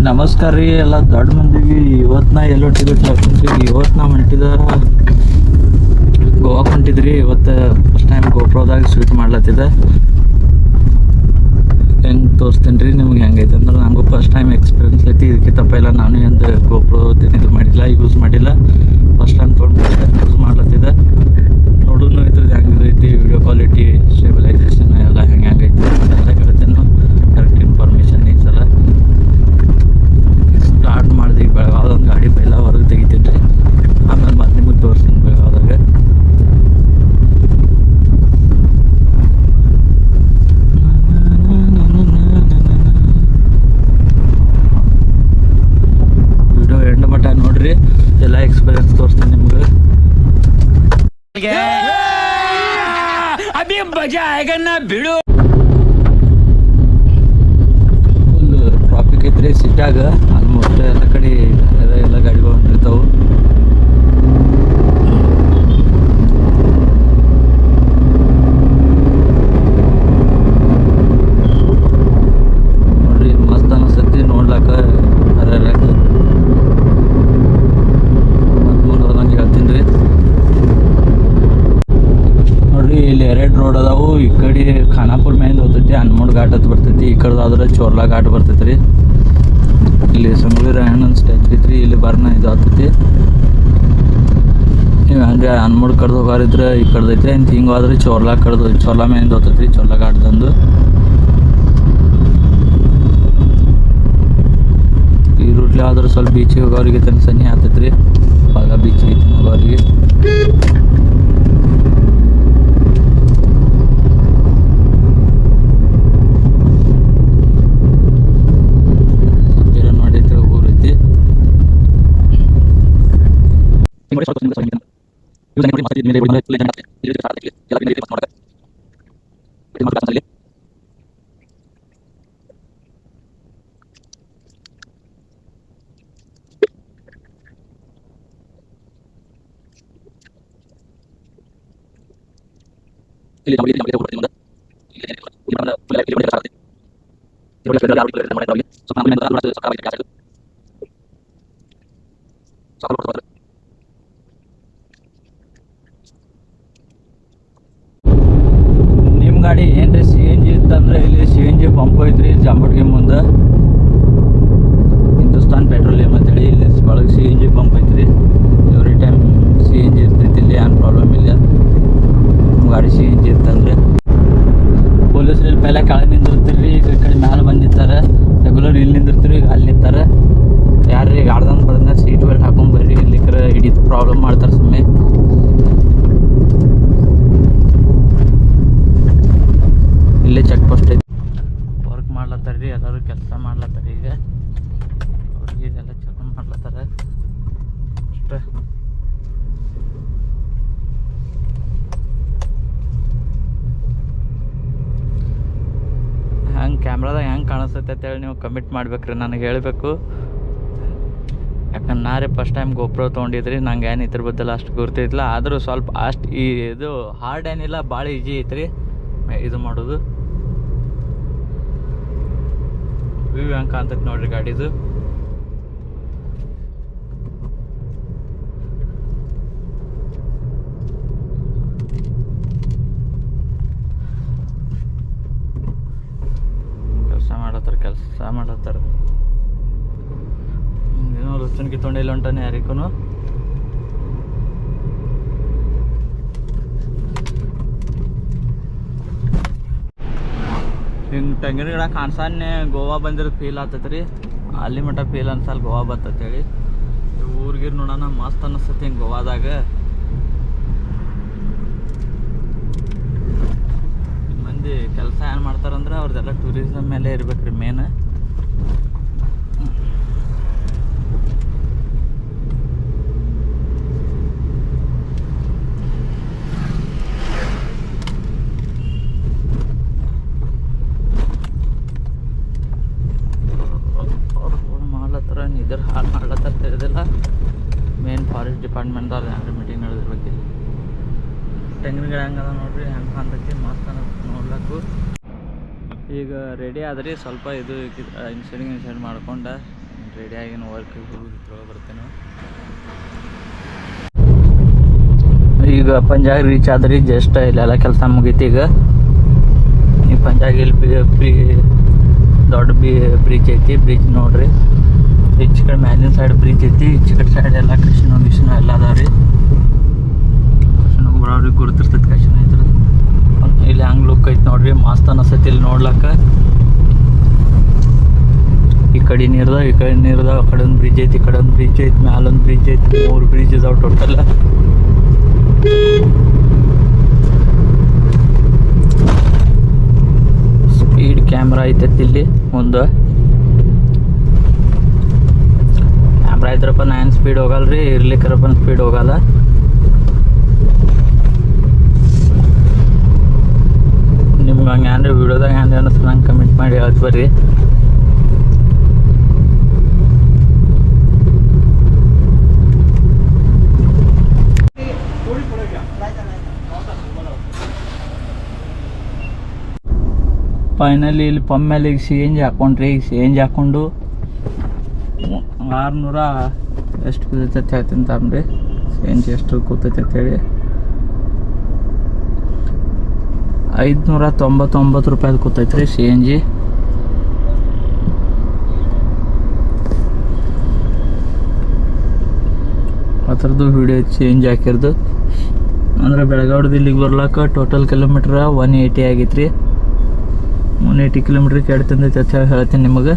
ನಮಸ್ಕಾರ ರೀ ಎಲ್ಲ ದೊಡ್ಡ ಮಂದಿಗೆ. ಇವತ್ತು ನಾ ಎಲ್ಲೋ ಟಿಕೆಟ್ ಹಾಕೊಂಡ್ರಿ. ಇವತ್ತು ನಾ ಹೊಂಟಿದ ಗೋವಾಕ್ಕೆ ಹೊಂಟಿದ್ರಿ. ಇವತ್ತು ಫಸ್ಟ್ ಟೈಮ್ ಗೋಪ್ರೋದಾಗ ಶೂಟ್ ಮಾಡ್ಲತ್ತಿದ್ದೆ. ಹೆಂಗೆ ತೋರಿಸ್ತೀನಿ ರೀ ನಿಮ್ಗೆ ಹೆಂಗೈತೆ ಅಂದ್ರೆ, ನನಗೂ ಫಸ್ಟ್ ಟೈಮ್ ಎಕ್ಸ್ಪೀರಿಯನ್ಸ್ ಐತಿ. ಇದಕ್ಕೆ ತಪ್ಪೆಲ್ಲ ನಾನು ಎಂದು ಗೋಪ್ರೋ ಇದು ಮಾಡಿಲ್ಲ, ಯೂಸ್ ಮಾಡಿಲ್ಲ. ಫಸ್ಟ್ ಟೈಮ್ ತೊಗೊಂಡು ಯೂಸ್ ಮಾಡ್ಲತ್ತಿದ್ದೆ. ನೋಡೋನು ಇದ್ರದ್ದು ಹೆಂಗೈತಿ ವಿಡಿಯೋ ಕ್ವಾಲಿಟಿ, ಸ್ಟೇಬಿಲೈಸೇಷನ್ ಎಲ್ಲ ಹೆಂಗೈತಿ ಎಲ್ಲ ಹೇಳ್ತೇನೆ. ಕರೆಕ್ಟ್ ಇನ್ಫಾರ್ಮೇಷನ್ ಈ ಸಲ ಸ್ಟಾರ್ಟ್ ಮಾಡಿದೆ. ಈಗ ಬೆಳಗಾವ್ದೊಂದು ಗಾಡಿ ಪೈಲ ಹೊರಗೆ ತೆಗಿತೀನಿ ರೀ, ಆಮೇಲೆ ಮತ್ತೆ ನಿಮಗೆ ತೋರಿಸ್ತೀನಿ ಬೆಳಗಾವ್ದಾಗ. ವಿಡಿಯೋ ಎಂಡ್ ಮಟ್ಟ ನೋಡ್ರಿ, ಎಲ್ಲ ಎಕ್ಸ್ಪೀರಿಯನ್ಸ್ ತೋರಿಸ್ತೀನಿ ನಿಮ್ಗೆ. अभी मजा आएगा ना भिड़ो. ಫುಲ್ ಟ್ರಾಫಿಕ್ ಐತ್ರಿ ಸಿಟ್ಯಾಗ. ಆಲ್ಮೋಸ್ಟ್ ಎಲ್ಲ ಕಡೆ ಎಲ್ಲ ಗಾಡಿಗಳು ಹೊಂಟಿರ್ತಾವೆ. ನೋಡ್ರಿ ಮಸ್ತ್ ಅನಿಸ್ತೈತಿ ನೋಡ್ಲಾಕ. ಹರ್ಯಾಕ ಮತ್ತು ಮುಂದೆ ಹೋದಂಗೆ ಹೇಳ್ತೀನಿ ರೀ. ನೋಡ್ರಿ ಇಲ್ಲಿ 2 ರೋಡ್ ಅದಾವು. ಈ ಕಡೆ ಖಾನಾಪುರ ಮೇಲೆ ಹೋಗ್ತೈತಿ, ಹನ್ಮೂಡ್ ಘಾಟ್ ಅಂತ ಬರ್ತೈತಿ. ಈ ಕಡೆದಾದ್ರೆ ಚೋರ್ಲಾ ಘಾಟ್ ಬರ್ತೈತಿ ರೀ. ಇಲ್ಲಿ ಸಂಗೊಳ್ಳಿ ರಾಯಣ್ಣನ ಸ್ಟ್ಯಾಚು ಐತ್ರಿ, ಇಲ್ಲಿ ಬರ್ನ ಇದು ಆಗ್ತೈತಿ. ನೀವು ಹಂಗೆ ಹನ್ಮೂಡ್ ಕಡ್ದು ಹೋಗಾರಿದ್ರೆ ಈ ಕಡ್ದೈತಿ. ಅಂತ ಹಿಂಗೆ ಹೋದ್ರೆ ಚೋರ್ಲಾ ಮೇಲಿಂದ ಹೋಗ್ತೈತಿ, ಚೋರ್ಲಾ ಘಾಟ್ದಂದು. ಈ ರೂಟ್ಲಿ ಆದ್ರೆ ಸ್ವಲ್ಪ ಬೀಚಿಗೆ ಹೋಗೋರಿಗೆ ತನ್ನ ಸನಿ ಆಗ್ತೈತ್ರಿ. ಬಾಗ ಬೀಚಿಗೆ ಹೋಗೋರಿಗೆ. ನಿಮ್ಮ ಗಾಡಿ ಏನ್ರಿ CNG ಇತ್ತಂದ್ರೆ ಇಲ್ಲಿ CNG ಪಂಪ್ ಐತ್ರಿ ಜಾಂಬಟ್ಗಿ ಮುಂದೆ. ಹಿಂದೂಸ್ತಾನ್ ಪೆಟ್ರೋಲಿಯಂ ಅಂತೇಳಿ ಇಲ್ಲಿ ಒಳಗೆ CNG ಪಂಪ್ ಐತ್ರಿ. ಎವ್ರಿ ಟೈಮ್ CNG ಇರ್ತೈತಿ ಇಲ್ಲಿ, ಏನು ಪ್ರಾಬ್ಲಮ್ ಇಲ್ಲ. ನಿಮ್ಮ ಗಾಡಿ CNG ಇತ್ತಂದ್ರೆ ಪೊಲೀಸರು ಇಲ್ಲಿ ಪೈಲ ಕೆಳಗೆ ನಿಂದಿರ್ತೀರಿ, ಈ ಕಡೆ ಮ್ಯಾಲೆ ಬಂದು ನಿಂತಾರೆ. ರೆಗ್ಯುಲರ್ ಇಲ್ಲಿ ನಿಂದಿರ್ತೀರಿ, ಈಗ ಅಲ್ಲಿ ನಿಂತಾರೆ. ಯಾರು ಈಗ ಆಡ್ದಂಗೆ ಬರೋದನ್ನ ಸೀಟ್ ಬೆಲ್ಟ್ ಹಾಕೊಂಡು ಬರ್ರಿ, ಇಲ್ಲಿಕ್ರೆ ಹಿಡಿದು ಪ್ರಾಬ್ಲಮ್ ಮಾಡ್ತಾರೆ ಸುಮ್ಮನೆ. ಇಲ್ಲೇ ಚೆಕ್ ಪೋಸ್ಟ್ ಐತಿ. ವರ್ಕ್ ಮಾಡ್ಲತ್ತಾರೆ ರೀ, ಎಲ್ಲರೂ ಕೆಲಸ ಮಾಡ್ಲತ್ತಾರೆ. ಈಗ ಅವ್ರಿಗೆ ಎಲ್ಲ ಚೆಕ್ ಮಾಡ್ಲತ್ತಾರೆ ಅಷ್ಟೇ. ಹಂಗೆ ಕ್ಯಾಮ್ರಾದಾಗ ಹೆಂಗೆ ಕಾಣಿಸ್ತೈತೆ ಅಂತೇಳಿ ನೀವು ಕಮೆಂಟ್ ಮಾಡ್ಬೇಕ್ರಿ, ನನಗೆ ಹೇಳಬೇಕು. ಯಾಕಂದ್ರೆ ನಾ ರೀ ಫಸ್ಟ್ ಟೈಮ್ ಗೋಪ್ರೋ ತೊಗೊಂಡಿದ್ರಿ, ನಂಗೆ ಏನು ಇದ್ರ ಬದಲು ಅಷ್ಟು ಗುರ್ತಿದ್ದಿಲ್ಲ. ಆದರೂ ಸ್ವಲ್ಪ ಅಷ್ಟು ಇದು ಹಾರ್ಡ್ ಏನಿಲ್ಲ, ಭಾಳ ಈಜಿ ಐತ್ರಿ ಇದು ಮಾಡೋದು. ವ್ಯೂ ಹೆಂಗೆ ಕಾಣ್ತೈತೆ ನೋಡ್ರಿ ಗಾಡಿದು. ಕೆಲಸ ಮಾಡತ್ತಾರ ಏನೋ ರುಚನ್ ಕಿತ್ಕೊಂಡಿಲ್ಲ ಹೊಂಟಾನೆ ಯಾರಿಗೂ. ಹಿಂಗೆ ತೆಂಗಿನ ಗಿಡ ಕಾಣ್ಸಾನೆ ಗೋವಾ ಬಂದಿರೋದು ಫೀಲ್ ಆಗ್ತೈತೆ ರೀ. ಅಲ್ಲಿ ಮಟ್ಟ ಫೀಲ್ ಅನ್ಸಲ್ಲ ಗೋವಾ ಬರ್ತೈತೇಳಿ. ಊರ್ಗಿರ್ ನೋಡೋಣ ಮಸ್ತ್ ಅನ್ನಿಸ್ತೈತಿ ಹಿಂಗೆ ಗೋವಾದಾಗ. ಮಂದಿ ಕೆಲಸ ಏನು ಮಾಡ್ತಾರಂದ್ರೆ ಅವ್ರದ್ದೆಲ್ಲ ಟೂರಿಸಮ್ ಮೇಲೆ ಇರ್ಬೇಕ್ರಿ ಮೇನ್. ಮಾಡ್ಲತ್ತಾರ ಇದ್ರ ಹಾಳು ಮಾಡ್ಲತ್ತಾರ ತಿಳಿದಿಲ್ಲ. ಮೇನ್ ಫಾರೆಸ್ಟ್ ಡಿಪಾರ್ಟ್ಮೆಂಟ್ದವ್ರು ಯಾರು ಮೀಟಿಂಗ್ ನಡೆದಿರ್ಬೇಕು. ತೆಂಗಿನ ಗಿಡ ಹೆಂಗದ ನೋಡ್ರಿ, ಹೆಂಗೆ ಕಾಣ್ತೈತಿ ಮಸ್ತ್ ಅನ್ನೋದು ನೋಡ್ಲಕ್ಕು. ಈಗ ರೆಡಿ ಆದ್ರಿ, ಸ್ವಲ್ಪ ಇದು ಇನ್ಸೈಡ್ ಮಾಡ್ಕೊಂಡು ರೆಡಿಯಾಗಿನ ವರ್ಕಿಗೆ ಹೋಗಿ ಬರ್ತೇನೆ. ಈಗ ಪಂಜಾಗ್ ರೀಚ್ ಆದ್ರಿ. ಜಸ್ಟ್ ಇಲ್ಲೆಲ್ಲ ಕೆಲಸ ಮುಗೀತಿ. ಈಗ ಈ ಪಂಜಾಗ್ ಇಲ್ಲಿ ದೊಡ್ಡ ಬ್ರಿಡ್ಜ್ ಐತಿ. ಬ್ರಿಡ್ಜ್ ನೋಡ್ರಿ, ಈಚೆ ಕಡೆ ಮ್ಯಾಲಿನ ಸೈಡ್ ಬ್ರಿಡ್ಜ್ ಐತಿ, ಈಚೆ ಕಡೆ ಸೈಡ್ ಎಲ್ಲ ಕೃಷ್ಣ ಎಲ್ಲ ಅದಾವ್ರಿ. ಕೃಷ್ಣ ಬರೋವ್ರಿಗೆ ಗುರುತಿರ್ತೈತಿ ಕೃಷ್ಣ ಐತ್ರ. ಇಲ್ಲಿ ಹಂಗೆ ಲುಕ್ ಐತಿ ನೋಡ್ರಿ, ಮಸ್ತ್ ಅನಿಸ್ತೈತಿ ಇಲ್ಲಿ ನೋಡ್ಲಕ್ಕ. ಈ ಕಡೆ ನೀರ್ದಾವ, ಈ ಕಡೆ ನೀರ್ದಾವ, ಆ ಕಡೆ ಒಂದು ಬ್ರಿಡ್ಜ್ ಐತಿ, ಈ ಕಡೆ ಒಂದು ಬ್ರಿಡ್ಜ್ ಐತಿ, ಮ್ಯಾಲೊಂದು ಬ್ರಿಡ್ಜ್ ಐತಿ. 3 ಬ್ರಿಡ್ಜ್ ಇದಾವ ಟೋಟಲ್. ಸ್ಪೀಡ್ ಕ್ಯಾಮ್ರಾ ಐತೈತಿ ಇಲ್ಲಿ ಮುಂದೆ. ಕ್ಯಾಮ್ರಾ ಇದ್ರಪ್ಪ ನಾ ಏನು ಸ್ಪೀಡ್ ಹೋಗಲ್ರಿ, ಇರ್ಲಿಕ್ಕರಪ್ಪ ಸ್ಪೀಡ್ ಹೋಗಲ್ಲ. ನಿಮ್ಗೆ ಹಂಗೆ ಏನ್ರಿ ವಿಡಿಯೋದಾಗ ಏನ್ರಿ ಅನ್ನಿಸ್ತು ನಂಗೆ ಕಮೆಂಟ್ ಮಾಡಿ ಹೇಳ್ತು ಬರ್ರಿ. ಫೈನಲಿ ಇಲ್ಲಿ ಪಂಪ್ ಮೇಲೆ ಈಗ CNG ಹಾಕೊಂಡ್ರಿ. ಈಗ CNG ಹಾಕೊಂಡು 600 ಎಷ್ಟು ಕೂತೈತೆ ಹೇಳ್ತೀನಿ ತಾಮ್ರಿ. CNG ಎಷ್ಟು ಕೂತೈತೆ ಅಂತೇಳಿ 599 ರೂಪಾಯಿದು ಕೂತೈತ್ರಿ CNG. ಆ ಥರದ್ದು ವಿಡಿಯೋ CNG ಹಾಕಿರೋದು. ಅಂದ್ರೆ ಬೆಳಗಾವ್ದು ಇಲ್ಲಿಗೆ ಬರ್ಲಾಕ ಟೋಟಲ್ ಕಿಲೋಮೀಟ್ರ್ 180 ಆಗೈತ್ರಿ. 180 ಕಿಲೋಮೀಟ್ರ್ ಕೆಡ್ ತಂದೈತೆ ಅಂತ ಹೇಳ್ತೀನಿ ನಿಮಗೆ.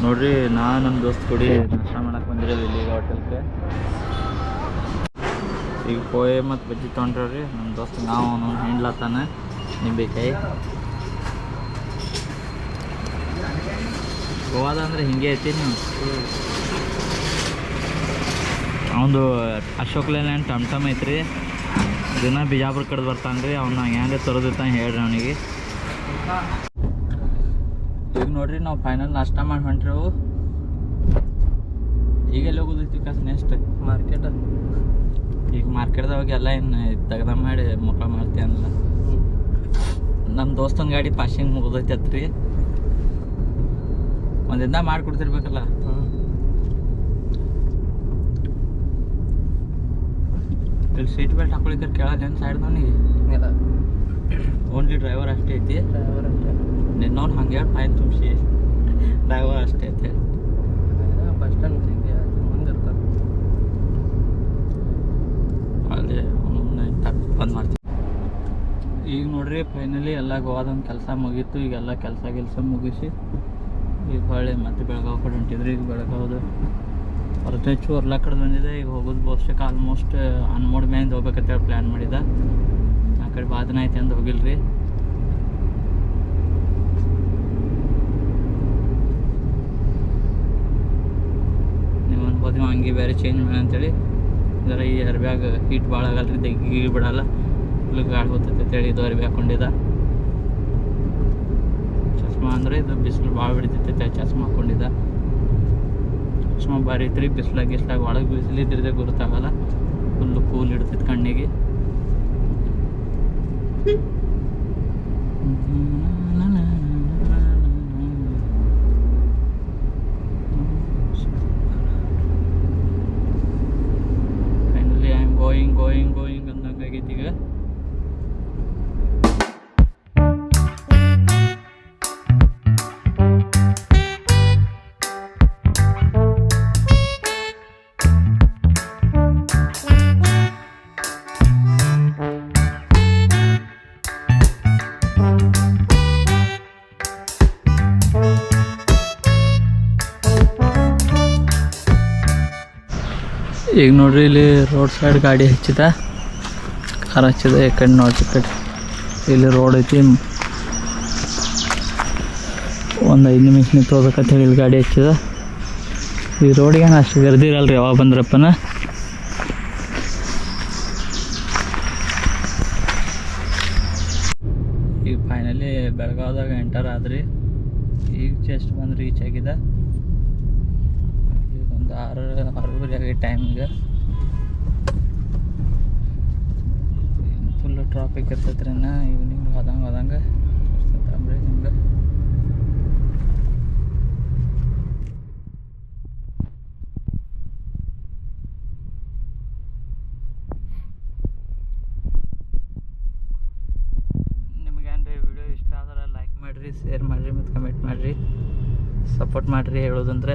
ನೋಡ್ರಿ, ನಮ್ಮ ದೋಸ್ತ್ ಕೂಡಿ ನಾಷ್ಟ ಮಾಡಕ್ಕೆ ಬಂದಿರೋದು ಇಲ್ಲಿಗೆ ಹೋಟೆಲ್ಗೆ. ಈಗ ಪೋಯೆ ಮತ್ತು ಬಜ್ಜಿ ತೊಗೊಂಡ್ರಿ ನಮ್ಮ ದೋಸ್ತ್. ನಾವು ಅವನು ಹಿಂಡ್ಲತ್ತಾನೆ ನಿಂಬೆಕಾಯಿ. ಗೋವಾದ ಅಂದ್ರೆ ಹಿಂಗೆ ಐತಿ. ನೀವು ಅವನು ಅಶೋಕ್ ಲೇಲ್ಯಾಂಡ್ ಟಮ್ ಐತ್ರಿ. ದಿನ ಬಿಜಾಪುರ ಕಡೆ ಬರ್ತಾನೆ ರೀ. ಅವ್ನು ಹಂಗೆ ತರೋದಿರ್ತಾನೆ ಹೇಳ್ರಿ ಅವನಿಗೆ. ಈಗ ನೋಡ್ರಿ, ನಾವು ಫೈನಲ್ ನಾಷ್ಟ ಮಾಡಿ ಹೊಂಟ್ರೆವು. ಈಗೆಲ್ಲ ಹೋಗೋದೈತಿ ಕಸ್ ನೆಕ್ಸ್ಟ್ ಮಾರ್ಕೆಟ್. ಈಗ ಮಾರ್ಕೆಟ್ದಾಗ ಎಲ್ಲ ಏನು ತೆಗ್ದ ಮಾಡಿ ಮುಖ ಮಾಡ್ತೀವಿ ಅನ್ನಲ್ಲ. ನಮ್ಮ ದೋಸ್ತನ ಗಾಡಿ ಪಾಸಿಂಗ್ ಮುಗ್ದೈತಿ ಅತ್ರಿ. ಒಂದಿಂದ ಮಾಡಿಕೊಡ್ತಿರ್ಬೇಕಲ್ಲ. ಇಲ್ಲಿ ಸೀಟ್ ಬೆಲ್ಟ್ ಹಾಕೊಳಿಕ್ಕೆ ಕೇಳಲ್ಲ ಸೈಡ್ದವನಿಗೆ. ಓನ್ಲಿ ಡ್ರೈವರ್ ಅಷ್ಟೇ ಐತಿ. ನಿನ್ನವ್ನು ಹಂಗೆ ಫೈನ್ ತುಂಬಿಸಿ ಡ್ರೈವರ್ ಅಷ್ಟೇ ಐತೆ. ಬಸ್ ಸ್ಟ್ಯಾಂಡ್ ಮುಂದೆ ಇರ್ತಾರೆ ಅಲ್ಲಿ ಬಂದ್ ಮಾಡ್ತೀವಿ. ಈಗ ನೋಡ್ರಿ, ಫೈನಲಿ ಎಲ್ಲ ಗೋವಾದೊಂದು ಕೆಲಸ ಮುಗೀತು. ಈಗೆಲ್ಲ ಕೆಲಸ ಮುಗಿಸಿ ಈಗ ಹೊಳ್ಳಿ ಮತ್ತೆ ಬೆಳಗಾವ್ ಕಡೆ ಹೊಂಟಿದ್ರಿ. ಈಗ ಬೆಳಗಾವ್ದು ಹೊರತೈಚು ಹೊರ್ಲಾ ಕಡೆ ಬಂದಿದೆ. ಈಗ ಹೋಗೋದು ಬಹುಶಃ ಆಲ್ಮೋಸ್ಟ್ ಅನ್ಮೋಡ್ ಮ್ಯಾಲಿಂದ ಹೋಗ್ಬೇಕಂತೇಳಿ ಪ್ಲ್ಯಾನ್ ಮಾಡಿದ. ಆ ಕಡೆ ಬಾದನ ಐತೆ ಅಂತ ಹೋಗಿಲ್ರಿ. ನೀವು ಅನ್ಬೋದು ನೀವು ಹಂಗೆ ಬೇರೆ ಚೇಂಜ್ ಮಾಡಿ ಅಂತೇಳಿ. ಇದರ ಈ ಅರ್ಬ್ಯಾಗ ಹೀಟ್ ಭಾಳ ಆಗಲ್ರಿ, ದಗ್ಗಿ ಬಿಡಲ್ಲ, ಫುಲ್ ಗಾಳಿ ಹೋಗ್ತೈತೆ ಅಂತೇಳಿ ಇದು ಅರ್ಬಿ ಹಾಕ್ಕೊಂಡಿದ್ದ. ಚಸ್ಮಾ ಅಂದರೆ ಇದು ಬಿಸಿಲು ಭಾಳ ಬಿಡ್ತೈತೆ, ಚಸ್ಮಾ ಹಾಕ್ಕೊಂಡಿದ್ದ. ಚಸ್ಮಾ ಭಾರಿ ಐತ್ರಿ. ಬಿಸ್ಲಾಗ ಒಳಗೆ ಬಿಸಿಲಿದ್ರದೆ ಗೊತ್ತಾಗಲ್ಲ. ಫುಲ್ಲು ಕೂಲ್ ಇಡ್ತೈತೆ ಕಣ್ಣಿಗೆ. ಫೈನಲಿ ಐ ಆಮ್ ಗೋಯಿಂಗ್ ಅಂದಂಗಾಗೈತಿ ಈಗ. ಈಗ ನೋಡ್ರಿ, ಇಲ್ಲಿ ರೋಡ್ ಸೈಡ್ ಗಾಡಿ ಹಚ್ಚಿದ, ಕಾರ್ ಹಚ್ಚಿದ. ಈ ಕಡೆ ನೋಡ್ರಿ, ಕಡೆ ಇಲ್ಲಿ ರೋಡ್ ಐತಿ. ಒಂದು 5 ನಿಮಿಷ ನಿಂತು ಹೋಗ್ಬೇಕಂತ ಹೇಳಿ ಇಲ್ಲಿ ಗಾಡಿ ಹಚ್ಚಿದ. ಈ ರೋಡಿಗೆ ಅಷ್ಟು ಗರ್ದಿ ಇರಲ್ರಿ ಯಾವಾಗ ಬಂದ್ರಪ್ಪನ. ಈಗ ಫೈನಲಿ ಬೆಳಗಾವ್ದಾಗ ಎಂಟರ್ ಆದ್ರಿ. ಈಗ ಜಸ್ಟ್ ಬಂದು ರೀಚ್ ಆಗಿದೆ. ಈಗ ಒಂದು 6:30 ಆಗಿ ಟೈಮಿಗೆ. ಫುಲ್ಲು ಟ್ರಾಫಿಕ್ ಇರ್ತೈತ್ರಿ. ಇನ್ನು ಈವ್ನಿಂಗ್ ಹೋದಂಗೆ ಇರ್ತೈತೆ ನಿಮ್ಗೆ. ಮಾಡಿರಿ, ಶೇರ್ ಮಾಡಿರಿ ಮತ್ತು ಕಮೆಂಟ್ ಮಾಡಿರಿ, ಸಪೋರ್ಟ್ ಮಾಡಿರಿ. ಹೇಳೋದಂದ್ರೆ